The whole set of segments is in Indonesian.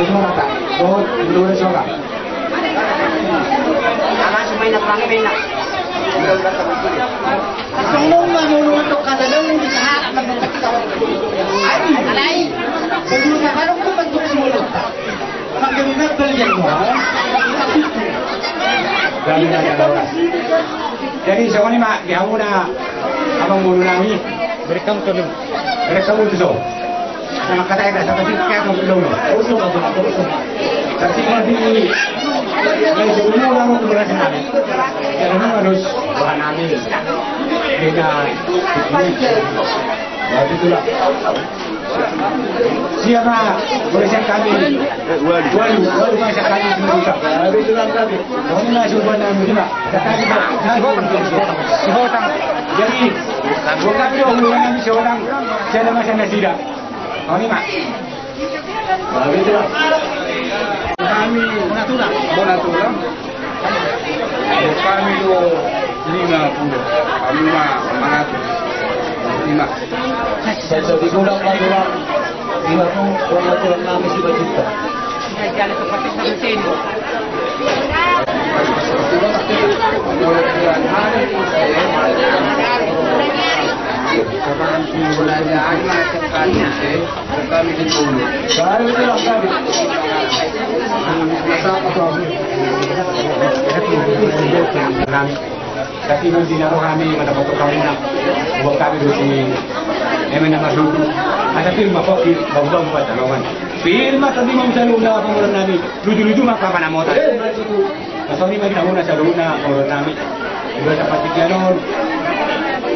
Itu rata. Oh, dulu soga. Anak cuma nak kami benak. Tunggu mau untuk kata dulu di saat alai. Sebelum kalau aku bentuk semula. Bagaimana kerjanya? Jadi soalnya mak dia muna abang mulu nami Berekam tu dulu. mereka mulu tu. Nama kata yang dah tapi kayak kamu belum. Tapi nanti yang sebelum orang mau keluar sini, jangan harus bahan nami dengan waktu itulah. Siapa bersama kami? Walu masa kami semua. Habis itu kami. Kami masuk buat nama juga. Sihotang. Jadi bukan dia orang kami seorang. Saya masa nasida. Kami mak. Habis itu kami Monatula. Kami itu 50. Kami mah 5. Saya digunakan dalam 50 kami sudah juta. Jalan seperti seperti ini. Kapan pembelajaran sekali kami di Pulau. Baru itu kami. Tapi nanti naruh kami pada foto kami nak buat kami di sini. Emang nama dulu. Ada film apa ki bau-bau buat tanaman. Film tadi mau cari unda pengurusan kami. Lucu-lucu mak apa nama otak. Soalnya bagi tamu nasi luna pengurusan kami. Juga dapat tikianon.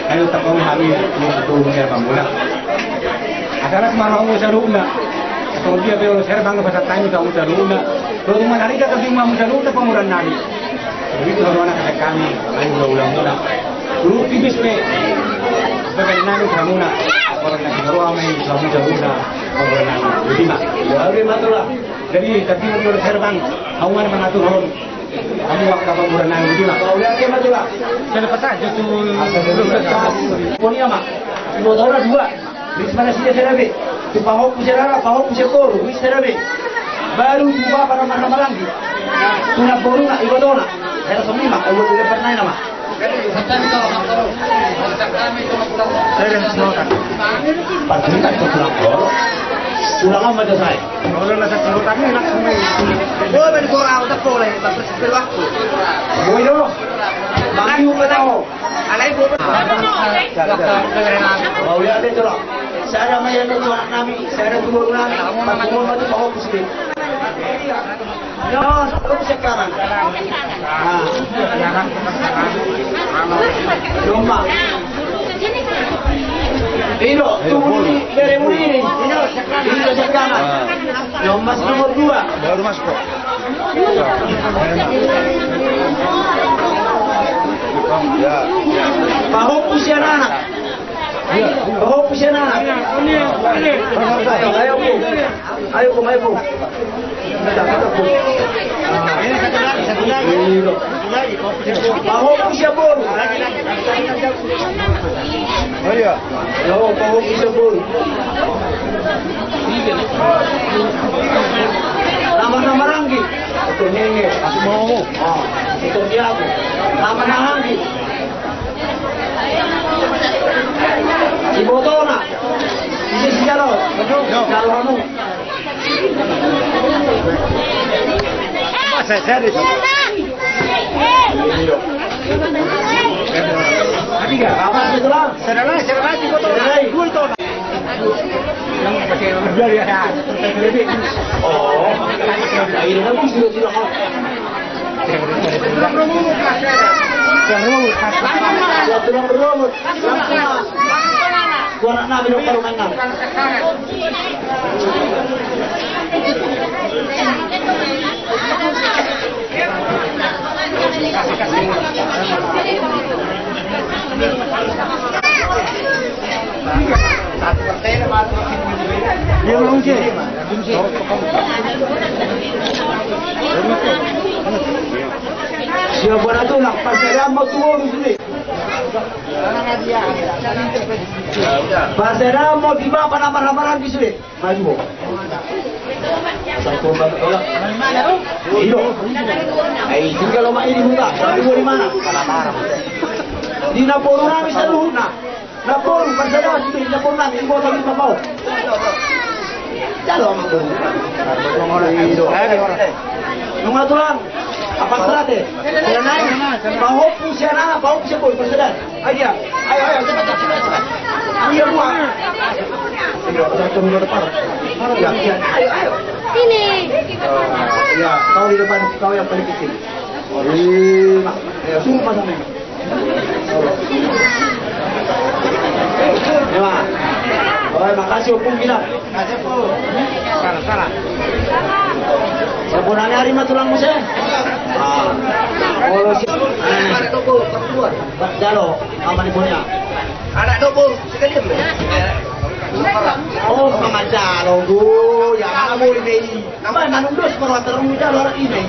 Ayo tak kau kami untuk menjadi pemula. Asalnya kemana mau cari luna. Kalau dia belum serbang pasal tanya kamu cari luna. Kalau mana hari kita tapi mau cari luna pengurusan kami. Begitu kalau anak kami, ayo ulang-ulang. Dulu tipis pe. Bagaimana kamu nak? Orang nak baru kami kamu jaga orang nak. Jadi mak, bagaimana lah? Jadi tadi menurut serbang, awak mengatur orang. Kamu waktu apa bulan nanti jadi mak? Kau lihat bagaimana lah? Saya lepas saja tu. Punya mak, dua tahun dua. Bismillah sini serabi. Tu pahok pujarara, pahok pujakoru, bis serabi. Baru dua para mana lagi. Tu nak boru nak ibadona. Saya semua mak, awak juga pernah nama. Saya dah semua kan. Pasti tak pulang kor. Pulang apa dah saya? Kalau nak satu kami nak semua. Boleh berkorang tak boleh. Berpikir waktu. Boleh dong. Bantu betul. Alai boleh. Mau lihat deh tu. Saya ada mayan tu anak kami. Saya ada dua orang. Semua macam bawa pusing. Yo, aku sekarang. Lomba. Ino, tunggu beri ini. Ino sekarang. Lomba nomor 2. Baru masuk. Ya. Pahok usia anak. Pahok usia anak. Ayo bu. Ini satu lagi. Pahok usia bor. Oh iya. Yo, pahok usia bor. Nama-nama Ranggi. Itu Nenge. Aku mau. Itu Tiago. Nama-nama Ranggi. Ibu Tona. Ini si Jarod. Kalau kamu. Saya di sini. Tiga. Apa itu lah? Saya lagi foto. Dua itu. Yang pakai berjual ya. Oh. Ini kan sudah. Tulang berumur. Gua nak nabi dong baru main nabi. Dia mungkin. Siapa buat itu nak pasal ramah tua di sini. Pasal ramah di bawah nama-nama di sini. Maju. Asal tumba tolak. Iyo. Ay tinggal loma ini buka. Sabi mo mana? Di napuro namin sa luhod na. Napuro pansada dito napuro namin ibo kami papaw. Dalo ang mga nung ato lang, apat sarate. Kaya na, pahop po siya po, pansada. Ay dia, ay, cepat. Ang iya buha. Satu minggu depan. Ayo. Sini. Ya, kau di depan, kau yang paling kecil. Ya, suruh pasang ini. Ya, oke, makasih Opung kita. Kasih po. Salah. Sebenarnya hari mah tulang musuh. Kalau si Ada toko, keluar. Jalo, aman ibunya. Anak toko, sekali dulu. Oh, Mama Jalo, ya kamu ini. Nama nanundos perwakilan Jalo ini.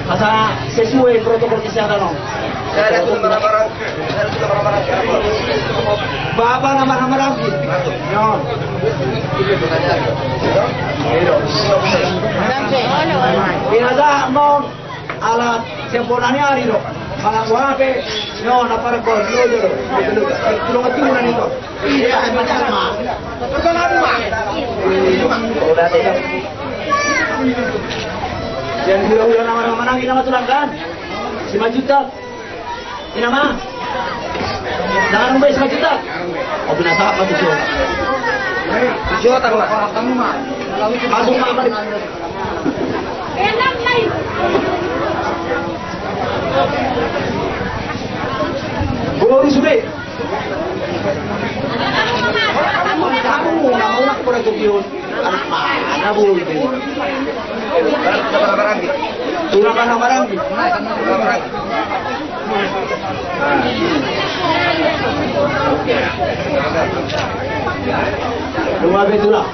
Asa sesuai protokol kesehatan dong. Saya ada tuh barang-barang. Baba nama lagi. Nyon. Pinada mau alat semponanya hari do. Mga wape, no, naparako, dulu. Tulong at tunan ito. Iya, macam. Udah deh. Jangan hula-hula nama-nama nang ina matulangkan. 5 juta. Ina mah. Jangan sampai 5 juta. Oh binasa apa tuh? 7 juta kamu mah. Masuk mah balik. Enak lain. Boleh sudah. Kamu mau nak pada tujuan. Mana boleh? Barang-barang gitu. Turun barang. Barang-barang. Dua betulah.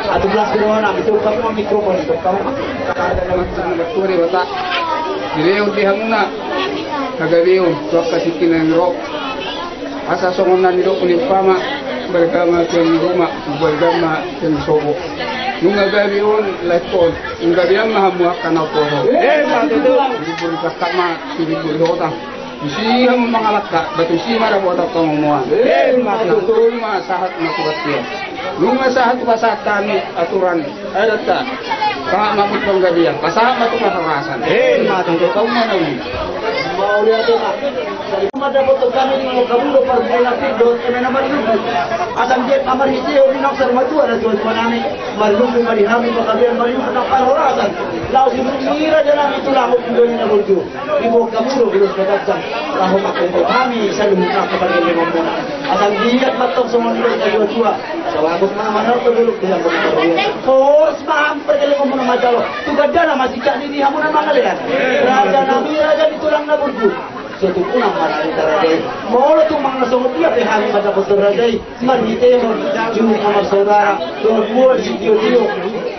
Atau belas corona itu kamu mikrofon itu kamu. Turi bata. Direw di hamuna. Kagabiw, tuwak kasikin ng rock. Asa songonan nito kulipama. Bergama keng rumah, bergama keng sobo. Nung agabiw lefon, nung gabiang mahamuak ka na po. Iburi kakama, iburi hotang. Isihang mga lakka, ba't usima na buhat at pangunguan. Natuloy mga sahat na tugat siya. Nung masahat pa sa tani aturan, ay data, kamamit pang gabiang, pasahat na tumakarasan. Matungkol ka umanawin. Mau lihat tak? Dari mana dapat kami mau kamu dapat pelapis dot kena nama itu. Asam dia kamar itu di nak serma tu ada tuan mana ni. Malu mari kami kalian malu nak parasan. Lau si mira jalan itu lah hukum dunia berju. Ibu kamu terus katakan lah hukum kami selalu nak kepada mereka. Asam dia matok semua itu dari dua. Sewaktu mana tu dulu bilang begitu. Force paham pergi ngomong macam tu gadana masih cak di hamunan mana lihat. Raja Nabi raja ditulang na berju. Suatu punang marani taradai. Mau tu mang nasong dia pehami pada betul radai. Marite mo jumpa kamar saudara. Dua sitio.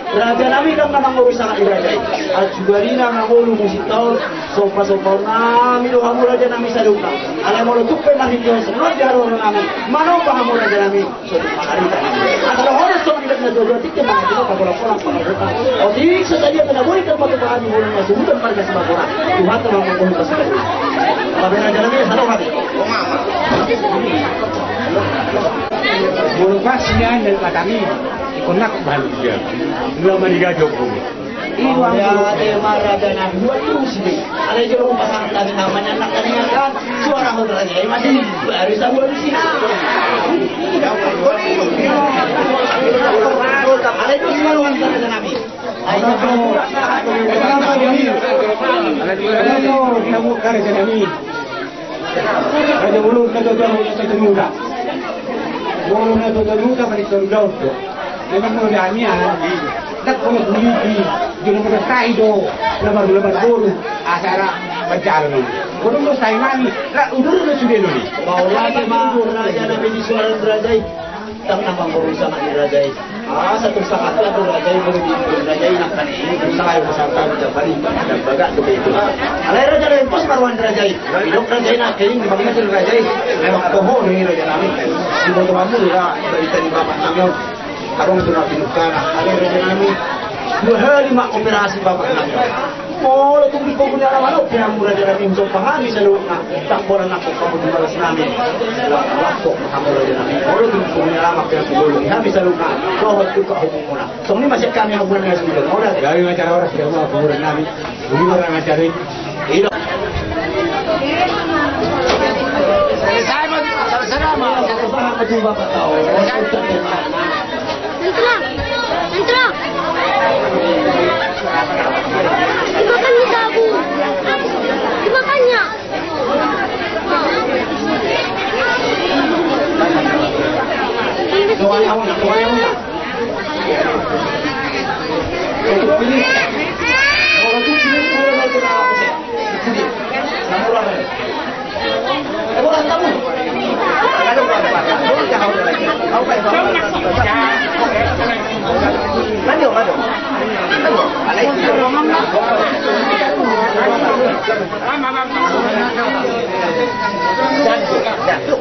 Raja Nabi dong namang bisa iradai. Ajugarina ngawulu musik tahun. Sopa nami do hamu raja Nabi sadukna. Alai mau tu pehami dia semua dia orang nami. Mana pahamu raja Nabi. Suatu hari tadi. Atau orang sok tidak nak dua tiga mana kita kalau orang orang. Odik setadia kena boleh terpatu pahami orang masuk bukan pada sebab orang. Tuhan telah mengumpulkan sekali. Tapi raja Nabi satu hari. Bulu pas niyan ng kami. Ikonak balik dia. Belum maniga jokowi. Iwan ya raja Nabi buat terus ini. Ada jorong pasang tadi namanya anak kan suara raja masih baru sabu di sini. Ada itu suara raja Nabi. Ayo kamu kare janami. Raja bulu kata sa temuda. Bulu na to temuda balik sa lugaw. Memang mo dami tak ko buli di mo na tayo labar bulu asara berjalan. Bulu mo sa nani, udur na sudah ni. Raja Nabi di suara raja. Tang namang berusaha dirajai. Satu saat lah dirajai dirajai nak kan ini berusaha yang besar kita balik dan bagak begitu. Alai raja lain pos marwan dirajai. Hidup rajai nak kering bagaimana dirajai. Memang bohong ini raja Nabi. Di bawah kamu lah dari tadi bapak kami. Arong ito na pinugkana. Alin rin namin. 2 lima operasi bapak namin. Oh, itong di ko niya naman, pinamura din namin itong pangani sa loob na takbo na ako kamudimalas namin. Laptop, nakamura din namin. Oh, itong di ko niya naman, pinamura din namin sa loob na bawat ko kahubong muna. So, ini masih kami magmula nga sa mga oras. Gawin nga cara oras, kaya mga panguran namin. Bumimara nga cara rin. Ilo. Entra! Dimakan ni Gabu. Dimakan niya. Tuwanya mo na. Ito pilis. Orang tu pilis pura na ito na ako siya. Sige. Namura na yun. Orang tamu. Ano ba ba? Ano ka hawak lagi? Hawak ba? Ano? Alay siya. Jatuh.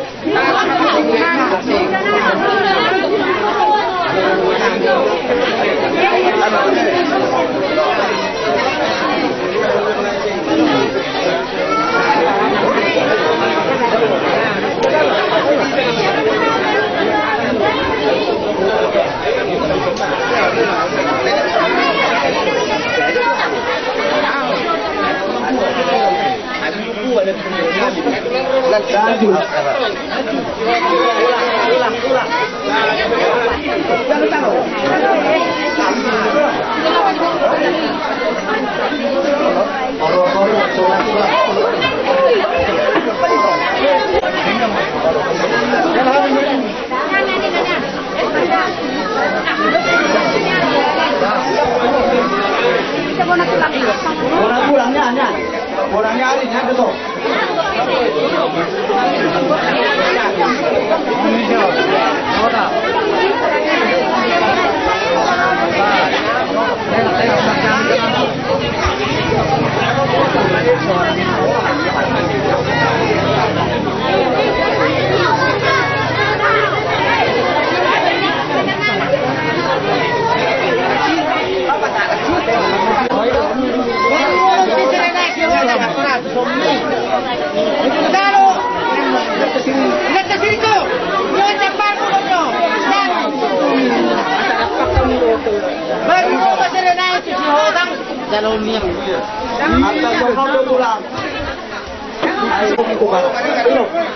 Orangnya hari nya betul.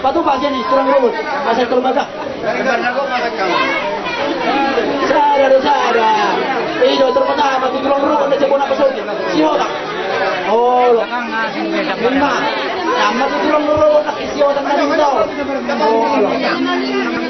Patu bagian ini kurang rumput, asal terbaga. Sada. Ido terpatah mati kurang rumput na cebona pasol. Sihoda. Oh, lima. Nama tu kurang rumput nak sihoda na dito. Oh.